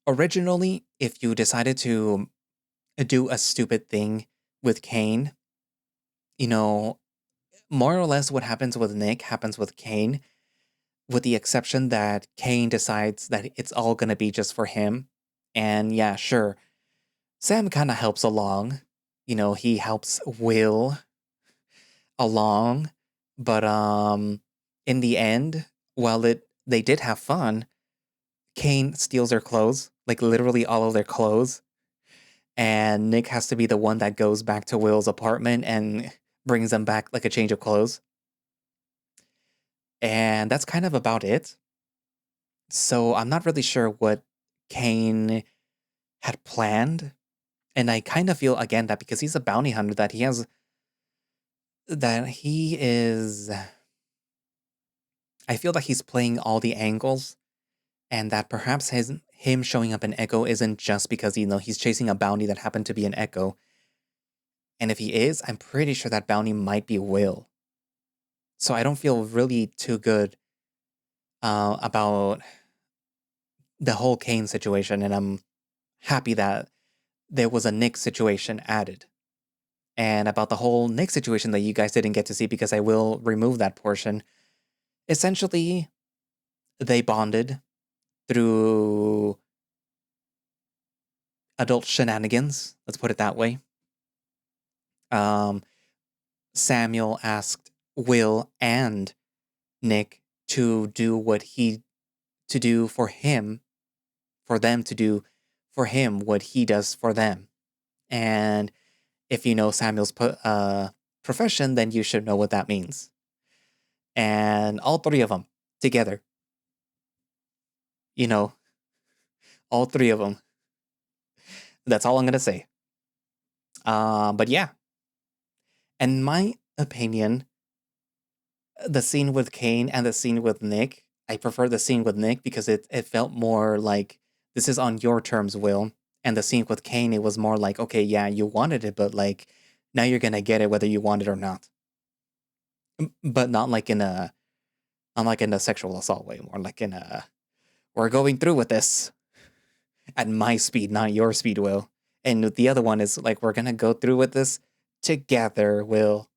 Originally, if you decided to do a stupid thing with Kane, you know, more or less what happens with Nick happens with Kane, with the exception that Kane decides that it's all gonna be just for him. And yeah, sure, Sam kind of helps along. He helps Will along, but in the end, while they did have fun, Kane steals their clothes, like literally all of their clothes, and Nick has to be the one that goes back to Will's apartment and brings them back like a change of clothes. And that's kind of about it. So I'm not really sure what Kane had planned. And I kind of feel again that because he's a bounty hunter, that he is, I feel like he's playing all the angles, and that perhaps him showing up in Echo isn't just because he's chasing a bounty that happened to be an Echo. And if he is, I'm pretty sure that bounty might be Will. So I don't feel really too good about the whole Kane situation, and I'm happy that there was a Nick situation added. And about the whole Nick situation that you guys didn't get to see, because I will remove that portion. Essentially, they bonded through adult shenanigans, let's put it that way. Um, Samuel asked Will and Nick to do for him, for them to do for him what he does for them. And if you know Samuel's profession, then you should know what that means. And all three of them together, you know, all three of them. That's all I'm gonna say. But yeah, in my opinion, the scene with Kane and the scene with Nick, I prefer the scene with Nick because it felt more like this is on your terms, Will. And the scene with Kane, it was more like, okay, yeah, you wanted it, but like now you're gonna get it whether you want it or not. But not like in a sexual assault way, more like in a we're going through with this at my speed, not your speed, Will. And the other one is like we're gonna go through with this together, Will.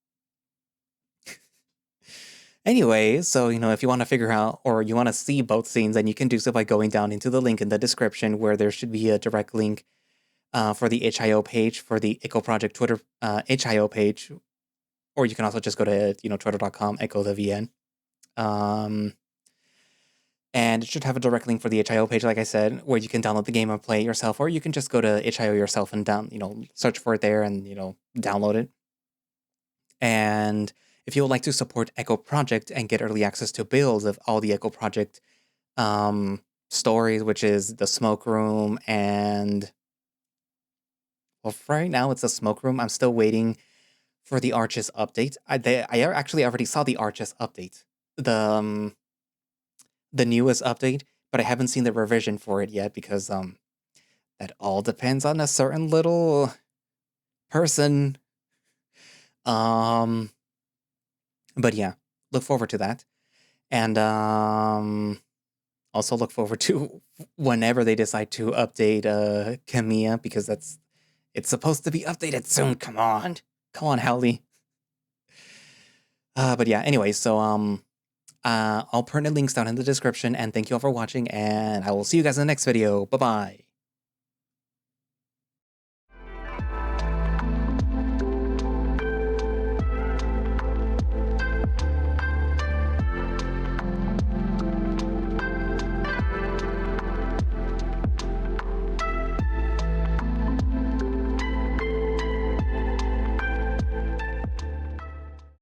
Anyway, so, if you want to figure out or you want to see both scenes, then you can do so by going down into the link in the description where there should be a direct link for the HIO page, for the Echo Project Twitter HIO page, or you can also just go to, twitter.com, echo the VN. And it should have a direct link for the HIO page, like I said, where you can download the game and play it yourself, or you can just go to HIO yourself and search for it there and, download it. And if you would like to support Echo Project and get early access to builds of all the Echo Project stories, which is the Smoke Room and... Well, for right now, it's the Smoke Room. I'm still waiting for the Arches update. I actually already saw the Arches update. The newest update, but I haven't seen the revision for it yet because that all depends on a certain little person. But yeah, look forward to that. And also look forward to whenever they decide to update Kamiya, because it's supposed to be updated soon. Come on, Howley. But yeah, anyway, so I'll put the links down in the description, and thank you all for watching, and I will see you guys in the next video. Bye-bye.